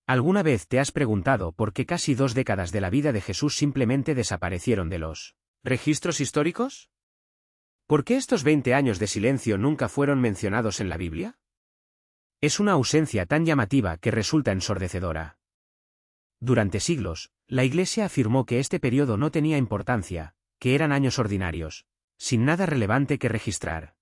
¿Alguna vez te has preguntado por qué casi 2 décadas de la vida de Jesús simplemente desaparecieron de los registros históricos? ¿Por qué estos 20 años de silencio nunca fueron mencionados en la Biblia? Es una ausencia tan llamativa que resulta ensordecedora. Durante siglos, la Iglesia afirmó que este periodo no tenía importancia, que eran años ordinarios, sin nada relevante que registrar.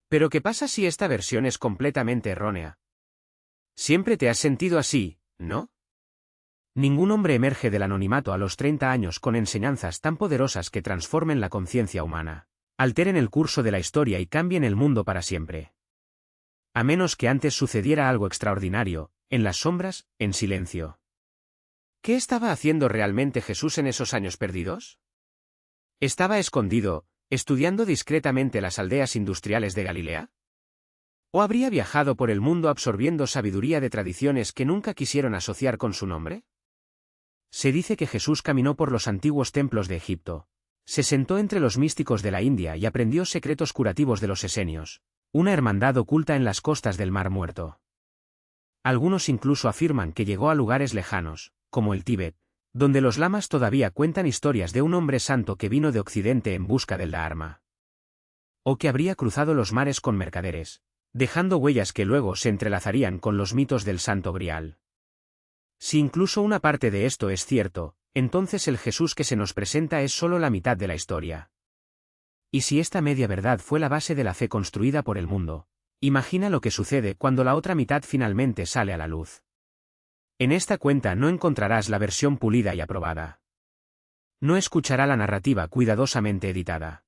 Pero ¿qué pasa si esta versión es completamente errónea? Siempre te has sentido así, ¿no? Ningún hombre emerge del anonimato a los 30 años con enseñanzas tan poderosas que transformen la conciencia humana, alteren el curso de la historia y cambien el mundo para siempre. A menos que antes sucediera algo extraordinario, en las sombras, en silencio. ¿Qué estaba haciendo realmente Jesús en esos años perdidos? ¿Estaba escondido, estudiando discretamente las aldeas industriales de Galilea? ¿O habría viajado por el mundo absorbiendo sabiduría de tradiciones que nunca quisieron asociar con su nombre? Se dice que Jesús caminó por los antiguos templos de Egipto, se sentó entre los místicos de la India y aprendió secretos curativos de los esenios, una hermandad oculta en las costas del Mar Muerto. Algunos incluso afirman que llegó a lugares lejanos, como el Tíbet, donde los lamas todavía cuentan historias de un hombre santo que vino de Occidente en busca del Dharma. O que habría cruzado los mares con mercaderes, dejando huellas que luego se entrelazarían con los mitos del Santo Grial. Si incluso una parte de esto es cierto, entonces el Jesús que se nos presenta es solo la mitad de la historia. Y si esta media verdad fue la base de la fe construida por el mundo, imagina lo que sucede cuando la otra mitad finalmente sale a la luz. En esta cuenta no encontrarás la versión pulida y aprobada. No escuchará la narrativa cuidadosamente editada.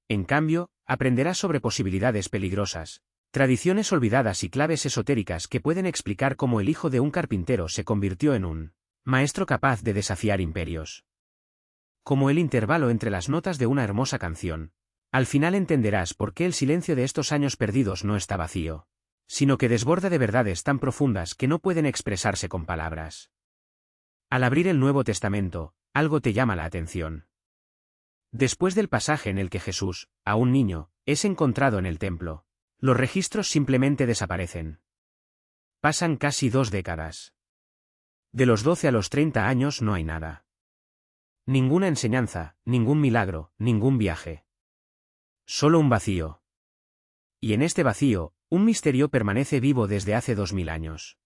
En cambio, aprenderás sobre posibilidades peligrosas, tradiciones olvidadas y claves esotéricas que pueden explicar cómo el hijo de un carpintero se convirtió en un maestro capaz de desafiar imperios. Como el intervalo entre las notas de una hermosa canción, al final entenderás por qué el silencio de estos años perdidos no está vacío, sino que desborda de verdades tan profundas que no pueden expresarse con palabras. Al abrir el Nuevo Testamento, algo te llama la atención. Después del pasaje en el que Jesús, aún niño, es encontrado en el templo, los registros simplemente desaparecen. Pasan casi 2 décadas. De los 12 a los 30 años no hay nada. Ninguna enseñanza, ningún milagro, ningún viaje. Solo un vacío. Y en este vacío, un misterio permanece vivo desde hace 2000 años.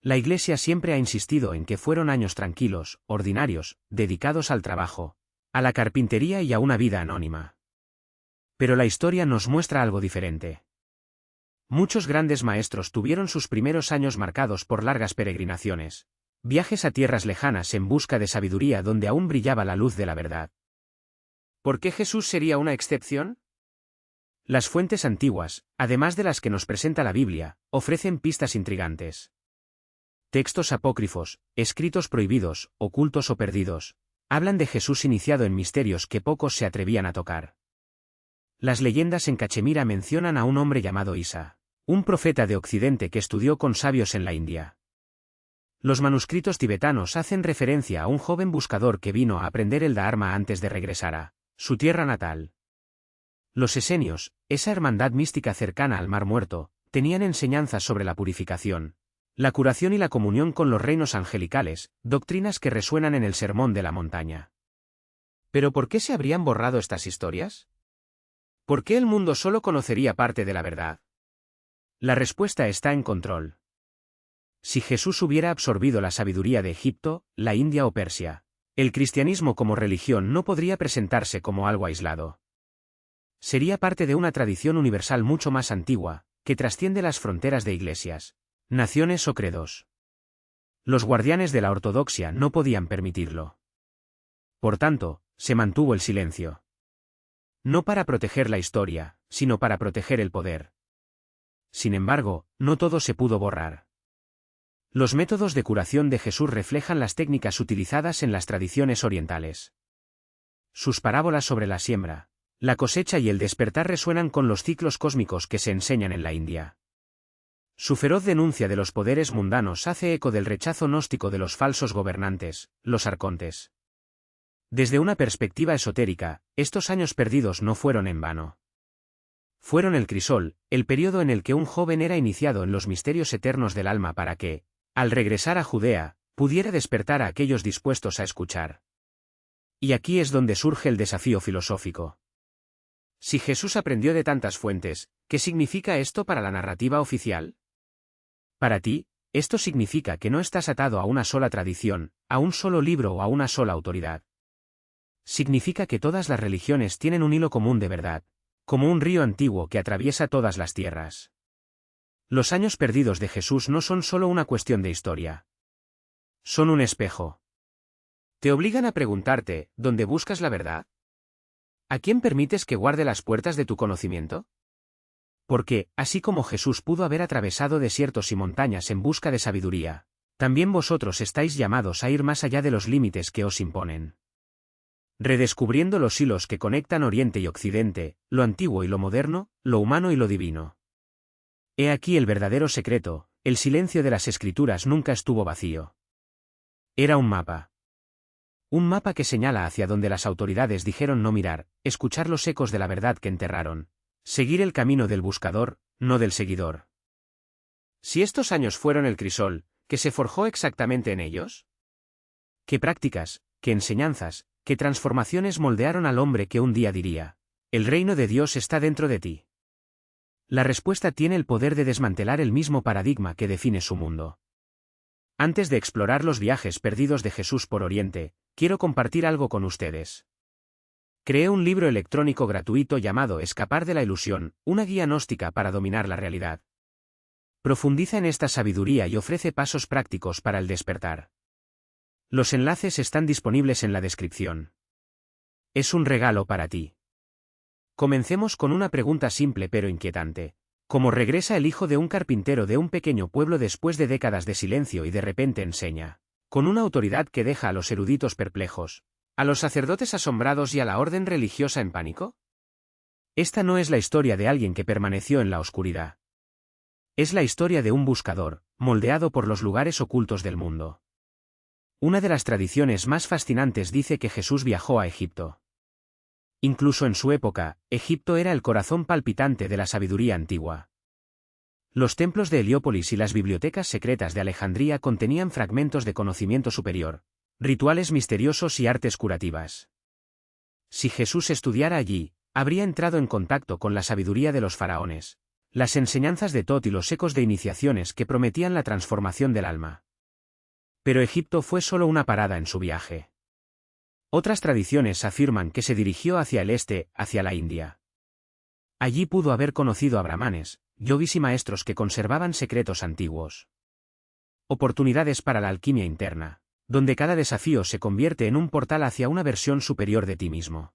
La Iglesia siempre ha insistido en que fueron años tranquilos, ordinarios, dedicados al trabajo, a la carpintería y a una vida anónima. Pero la historia nos muestra algo diferente. Muchos grandes maestros tuvieron sus primeros años marcados por largas peregrinaciones, viajes a tierras lejanas en busca de sabiduría donde aún brillaba la luz de la verdad. ¿Por qué Jesús sería una excepción? Las fuentes antiguas, además de las que nos presenta la Biblia, ofrecen pistas intrigantes. Textos apócrifos, escritos prohibidos, ocultos o perdidos, hablan de Jesús iniciado en misterios que pocos se atrevían a tocar. Las leyendas en Cachemira mencionan a un hombre llamado Isa, un profeta de Occidente que estudió con sabios en la India. Los manuscritos tibetanos hacen referencia a un joven buscador que vino a aprender el Dharma antes de regresar a su tierra natal. Los esenios, esa hermandad mística cercana al Mar Muerto, tenían enseñanzas sobre la purificación, la curación y la comunión con los reinos angelicales, doctrinas que resuenan en el Sermón de la Montaña. ¿Pero por qué se habrían borrado estas historias? ¿Por qué el mundo solo conocería parte de la verdad? La respuesta está en control. Si Jesús hubiera absorbido la sabiduría de Egipto, la India o Persia, el cristianismo como religión no podría presentarse como algo aislado. Sería parte de una tradición universal mucho más antigua, que trasciende las fronteras de iglesias, naciones o credos. Los guardianes de la ortodoxia no podían permitirlo. Por tanto, se mantuvo el silencio. No para proteger la historia, sino para proteger el poder. Sin embargo, no todo se pudo borrar. Los métodos de curación de Jesús reflejan las técnicas utilizadas en las tradiciones orientales. Sus parábolas sobre la siembra, la cosecha y el despertar resuenan con los ciclos cósmicos que se enseñan en la India. Su feroz denuncia de los poderes mundanos hace eco del rechazo gnóstico de los falsos gobernantes, los arcontes. Desde una perspectiva esotérica, estos años perdidos no fueron en vano. Fueron el crisol, el período en el que un joven era iniciado en los misterios eternos del alma para que, al regresar a Judea, pudiera despertar a aquellos dispuestos a escuchar. Y aquí es donde surge el desafío filosófico. Si Jesús aprendió de tantas fuentes, ¿qué significa esto para la narrativa oficial? Para ti, esto significa que no estás atado a una sola tradición, a un solo libro o a una sola autoridad. Significa que todas las religiones tienen un hilo común de verdad, como un río antiguo que atraviesa todas las tierras. Los años perdidos de Jesús no son solo una cuestión de historia. Son un espejo. Te obligan a preguntarte, ¿dónde buscas la verdad? ¿A quién permites que guarde las puertas de tu conocimiento? Porque, así como Jesús pudo haber atravesado desiertos y montañas en busca de sabiduría, también vosotros estáis llamados a ir más allá de los límites que os imponen. Redescubriendo los hilos que conectan Oriente y Occidente, lo antiguo y lo moderno, lo humano y lo divino. He aquí el verdadero secreto: el silencio de las Escrituras nunca estuvo vacío. Era un mapa. Un mapa que señala hacia donde las autoridades dijeron no mirar, escuchar los ecos de la verdad que enterraron, seguir el camino del buscador, no del seguidor. Si estos años fueron el crisol, ¿qué se forjó exactamente en ellos? ¿Qué prácticas, qué enseñanzas, qué transformaciones moldearon al hombre que un día diría: el reino de Dios está dentro de ti? La respuesta tiene el poder de desmantelar el mismo paradigma que define su mundo. Antes de explorar los viajes perdidos de Jesús por Oriente, quiero compartir algo con ustedes. Creé un libro electrónico gratuito llamado Escapar de la ilusión, una guía gnóstica para dominar la realidad. Profundiza en esta sabiduría y ofrece pasos prácticos para el despertar. Los enlaces están disponibles en la descripción. Es un regalo para ti. Comencemos con una pregunta simple pero inquietante. ¿Cómo regresa el hijo de un carpintero de un pequeño pueblo después de décadas de silencio y de repente enseña, con una autoridad que deja a los eruditos perplejos, a los sacerdotes asombrados y a la orden religiosa en pánico? Esta no es la historia de alguien que permaneció en la oscuridad. Es la historia de un buscador, moldeado por los lugares ocultos del mundo. Una de las tradiciones más fascinantes dice que Jesús viajó a Egipto. Incluso en su época, Egipto era el corazón palpitante de la sabiduría antigua. Los templos de Heliópolis y las bibliotecas secretas de Alejandría contenían fragmentos de conocimiento superior, rituales misteriosos y artes curativas. Si Jesús estudiara allí, habría entrado en contacto con la sabiduría de los faraones, las enseñanzas de Tot y los ecos de iniciaciones que prometían la transformación del alma. Pero Egipto fue solo una parada en su viaje. Otras tradiciones afirman que se dirigió hacia el este, hacia la India. Allí pudo haber conocido a brahmanes, yogis y maestros que conservaban secretos antiguos. Oportunidades para la alquimia interna, donde cada desafío se convierte en un portal hacia una versión superior de ti mismo.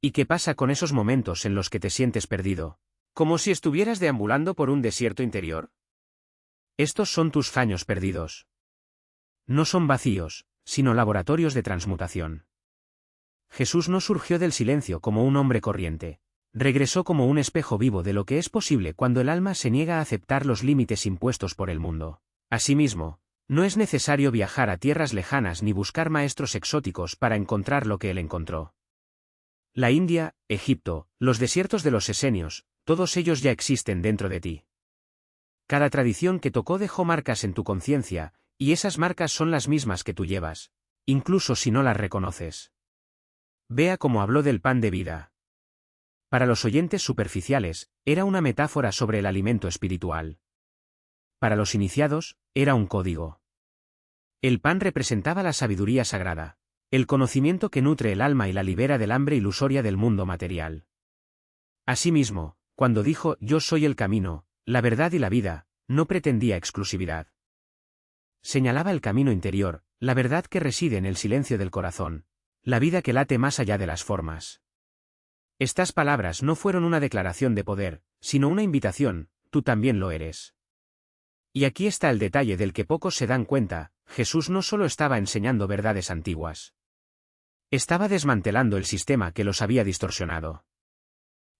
¿Y qué pasa con esos momentos en los que te sientes perdido, como si estuvieras deambulando por un desierto interior? Estos son tus años perdidos. No son vacíos, sino laboratorios de transmutación. Jesús no surgió del silencio como un hombre corriente. Regresó como un espejo vivo de lo que es posible cuando el alma se niega a aceptar los límites impuestos por el mundo. Asimismo, no es necesario viajar a tierras lejanas ni buscar maestros exóticos para encontrar lo que él encontró. La India, Egipto, los desiertos de los esenios, todos ellos ya existen dentro de ti. Cada tradición que tocó dejó marcas en tu conciencia, y esas marcas son las mismas que tú llevas, incluso si no las reconoces. Vea cómo habló del pan de vida. Para los oyentes superficiales, era una metáfora sobre el alimento espiritual. Para los iniciados, era un código. El pan representaba la sabiduría sagrada, el conocimiento que nutre el alma y la libera del hambre ilusoria del mundo material. Asimismo, cuando dijo «Yo soy el camino, la verdad y la vida», no pretendía exclusividad. Señalaba el camino interior, la verdad que reside en el silencio del corazón, la vida que late más allá de las formas. Estas palabras no fueron una declaración de poder, sino una invitación: tú también lo eres. Y aquí está el detalle del que pocos se dan cuenta: Jesús no solo estaba enseñando verdades antiguas. Estaba desmantelando el sistema que los había distorsionado.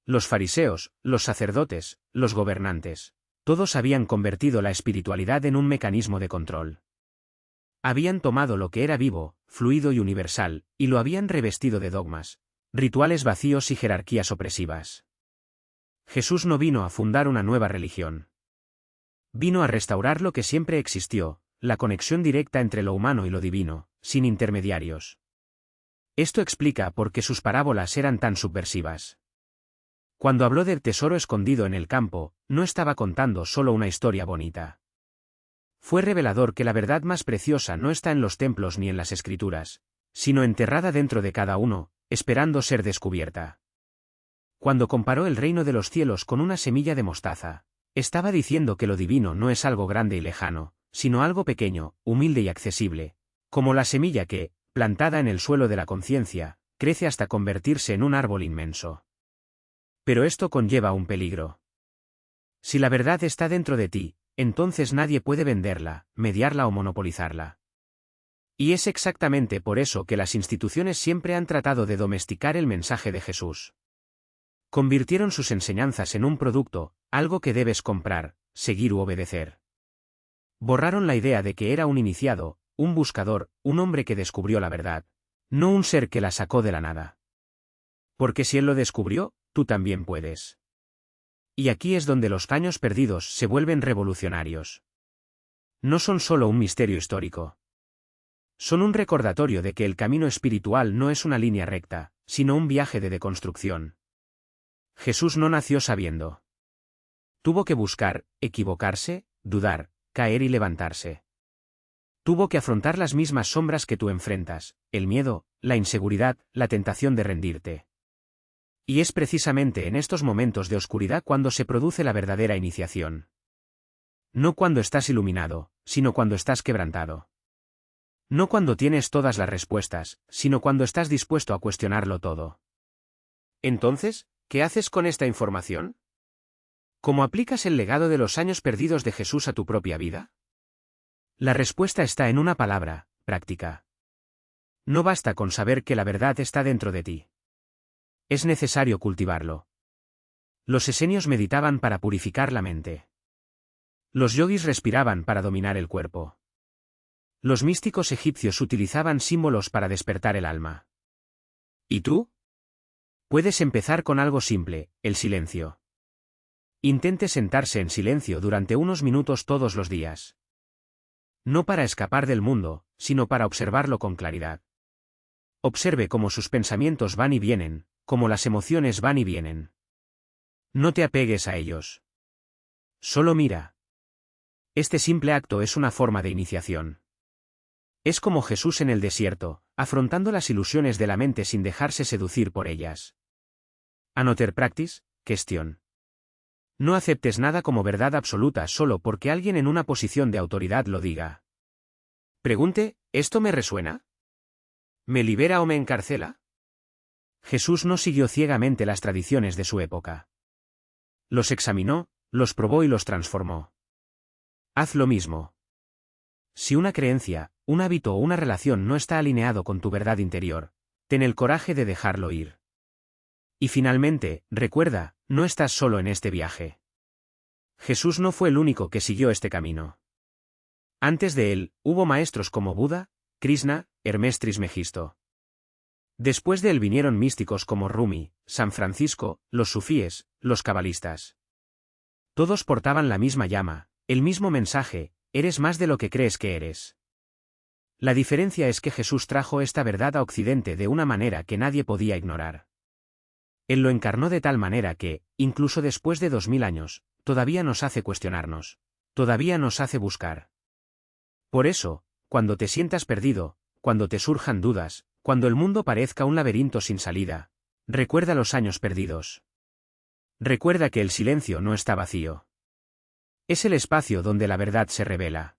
Los fariseos, los sacerdotes, los gobernantes, todos habían convertido la espiritualidad en un mecanismo de control. Habían tomado lo que era vivo, fluido y universal, y lo habían revestido de dogmas, rituales vacíos y jerarquías opresivas. Jesús no vino a fundar una nueva religión. Vino a restaurar lo que siempre existió, la conexión directa entre lo humano y lo divino, sin intermediarios. Esto explica por qué sus parábolas eran tan subversivas. Cuando habló del tesoro escondido en el campo, no estaba contando solo una historia bonita. Fue revelador que la verdad más preciosa no está en los templos ni en las escrituras, sino enterrada dentro de cada uno, esperando ser descubierta. Cuando comparó el reino de los cielos con una semilla de mostaza, estaba diciendo que lo divino no es algo grande y lejano, sino algo pequeño, humilde y accesible, como la semilla que, plantada en el suelo de la conciencia, crece hasta convertirse en un árbol inmenso. Pero esto conlleva un peligro. Si la verdad está dentro de ti, entonces nadie puede venderla, mediarla o monopolizarla. Y es exactamente por eso que las instituciones siempre han tratado de domesticar el mensaje de Jesús. Convirtieron sus enseñanzas en un producto, algo que debes comprar, seguir u obedecer. Borraron la idea de que era un iniciado, un buscador, un hombre que descubrió la verdad, no un ser que la sacó de la nada. Porque si él lo descubrió, tú también puedes. Y aquí es donde los años perdidos se vuelven revolucionarios. No son solo un misterio histórico. Son un recordatorio de que el camino espiritual no es una línea recta, sino un viaje de deconstrucción. Jesús no nació sabiendo. Tuvo que buscar, equivocarse, dudar, caer y levantarse. Tuvo que afrontar las mismas sombras que tú enfrentas, el miedo, la inseguridad, la tentación de rendirte. Y es precisamente en estos momentos de oscuridad cuando se produce la verdadera iniciación. No cuando estás iluminado, sino cuando estás quebrantado. No cuando tienes todas las respuestas, sino cuando estás dispuesto a cuestionarlo todo. Entonces, ¿qué haces con esta información? ¿Cómo aplicas el legado de los años perdidos de Jesús a tu propia vida? La respuesta está en una palabra: práctica. No basta con saber que la verdad está dentro de ti. Es necesario cultivarlo. Los esenios meditaban para purificar la mente. Los yogis respiraban para dominar el cuerpo. Los místicos egipcios utilizaban símbolos para despertar el alma. ¿Y tú? Puedes empezar con algo simple, el silencio. Intente sentarse en silencio durante unos minutos todos los días. No para escapar del mundo, sino para observarlo con claridad. Observe cómo sus pensamientos van y vienen, cómo las emociones van y vienen. No te apegues a ellos. Solo mira. Este simple acto es una forma de iniciación. Es como Jesús en el desierto, afrontando las ilusiones de la mente sin dejarse seducir por ellas. Another practice, question. No aceptes nada como verdad absoluta solo porque alguien en una posición de autoridad lo diga. Pregunte, ¿esto me resuena? ¿Me libera o me encarcela? Jesús no siguió ciegamente las tradiciones de su época. Los examinó, los probó y los transformó. Haz lo mismo. Si una creencia, un hábito o una relación no está alineado con tu verdad interior, ten el coraje de dejarlo ir. Y finalmente, recuerda, no estás solo en este viaje. Jesús no fue el único que siguió este camino. Antes de él, hubo maestros como Buda, Krishna, Hermes Trismegisto. Después de él vinieron místicos como Rumi, San Francisco, los sufíes, los cabalistas. Todos portaban la misma llama, el mismo mensaje: eres más de lo que crees que eres. La diferencia es que Jesús trajo esta verdad a Occidente de una manera que nadie podía ignorar. Él lo encarnó de tal manera que, incluso después de 2000 años, todavía nos hace cuestionarnos, todavía nos hace buscar. Por eso, cuando te sientas perdido, cuando te surjan dudas, cuando el mundo parezca un laberinto sin salida, recuerda los años perdidos. Recuerda que el silencio no está vacío. Es el espacio donde la verdad se revela.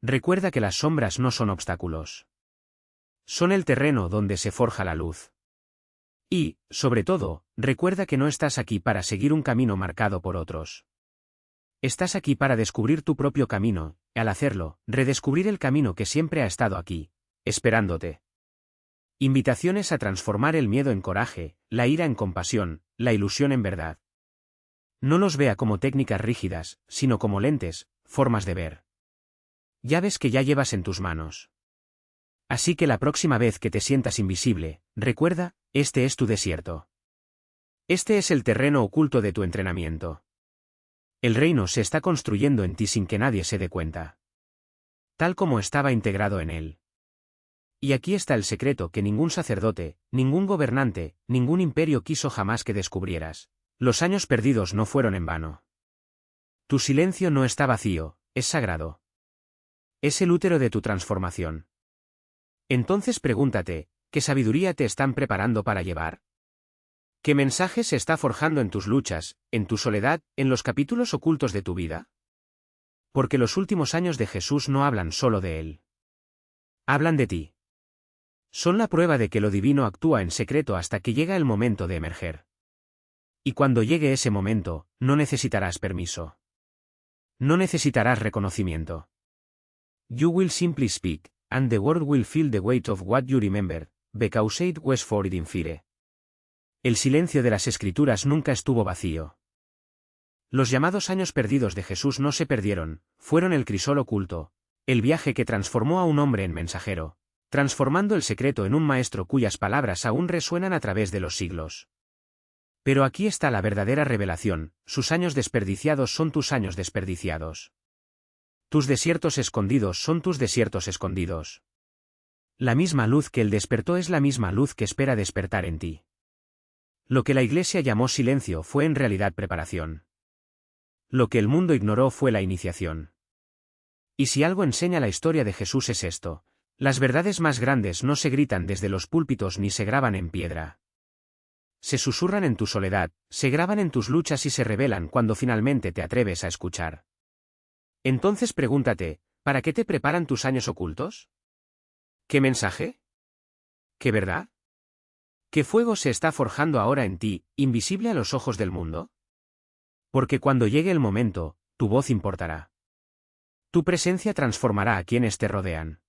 Recuerda que las sombras no son obstáculos. Son el terreno donde se forja la luz. Y, sobre todo, recuerda que no estás aquí para seguir un camino marcado por otros. Estás aquí para descubrir tu propio camino, y al hacerlo, redescubrir el camino que siempre ha estado aquí, esperándote. Invitaciones a transformar el miedo en coraje, la ira en compasión, la ilusión en verdad. No los vea como técnicas rígidas, sino como lentes, formas de ver. Llaves que ya llevas en tus manos. Así que la próxima vez que te sientas invisible, recuerda, este es tu desierto. Este es el terreno oculto de tu entrenamiento. El reino se está construyendo en ti sin que nadie se dé cuenta. Tal como estaba integrado en él. Y aquí está el secreto que ningún sacerdote, ningún gobernante, ningún imperio quiso jamás que descubrieras. Los años perdidos no fueron en vano. Tu silencio no está vacío, es sagrado. Es el útero de tu transformación. Entonces pregúntate, ¿qué sabiduría te están preparando para llevar? ¿Qué mensaje se está forjando en tus luchas, en tu soledad, en los capítulos ocultos de tu vida? Porque los últimos años de Jesús no hablan solo de él. Hablan de ti. Son la prueba de que lo divino actúa en secreto hasta que llega el momento de emerger. Y cuando llegue ese momento, no necesitarás permiso. No necesitarás reconocimiento. You will simply speak, and the world will feel the weight of what you remember, because it was for it in fire. El silencio de las Escrituras nunca estuvo vacío. Los llamados años perdidos de Jesús no se perdieron, fueron el crisol oculto, el viaje que transformó a un hombre en mensajero, transformando el secreto en un maestro cuyas palabras aún resuenan a través de los siglos. Pero aquí está la verdadera revelación, sus años desperdiciados son tus años desperdiciados. Tus desiertos escondidos son tus desiertos escondidos. La misma luz que él despertó es la misma luz que espera despertar en ti. Lo que la Iglesia llamó silencio fue en realidad preparación. Lo que el mundo ignoró fue la iniciación. Y si algo enseña la historia de Jesús es esto: las verdades más grandes no se gritan desde los púlpitos ni se graban en piedra. Se susurran en tu soledad, se graban en tus luchas y se revelan cuando finalmente te atreves a escuchar. Entonces pregúntate, ¿para qué te preparan tus años ocultos? ¿Qué mensaje? ¿Qué verdad? ¿Qué fuego se está forjando ahora en ti, invisible a los ojos del mundo? Porque cuando llegue el momento, tu voz importará. Tu presencia transformará a quienes te rodean.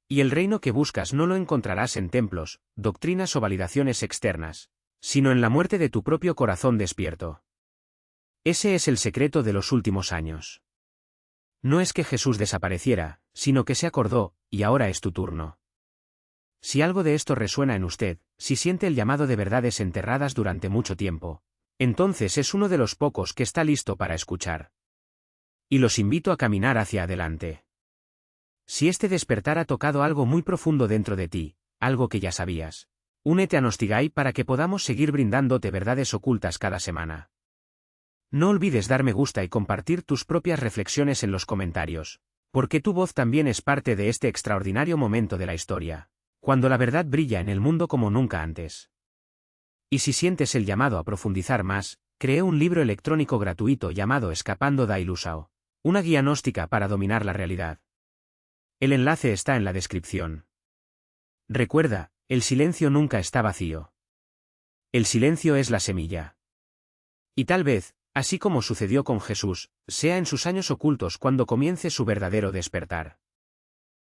Y el reino que buscas no lo encontrarás en templos, doctrinas o validaciones externas, sino en la muerte de tu propio corazón despierto. Ese es el secreto de los últimos años. No es que Jesús desapareciera, sino que se acordó, y ahora es tu turno. Si algo de esto resuena en usted, si siente el llamado de verdades enterradas durante mucho tiempo, entonces es uno de los pocos que está listo para escuchar. Y los invito a caminar hacia adelante. Si este despertar ha tocado algo muy profundo dentro de ti, algo que ya sabías, únete a Nostigai para que podamos seguir brindándote verdades ocultas cada semana. No olvides dar me gusta y compartir tus propias reflexiones en los comentarios, porque tu voz también es parte de este extraordinario momento de la historia, cuando la verdad brilla en el mundo como nunca antes. Y si sientes el llamado a profundizar más, creé un libro electrónico gratuito llamado Escapando da Ilusao, una guía gnóstica para dominar la realidad. El enlace está en la descripción. Recuerda, el silencio nunca está vacío. El silencio es la semilla. Y tal vez, así como sucedió con Jesús, sea en sus años ocultos cuando comience su verdadero despertar.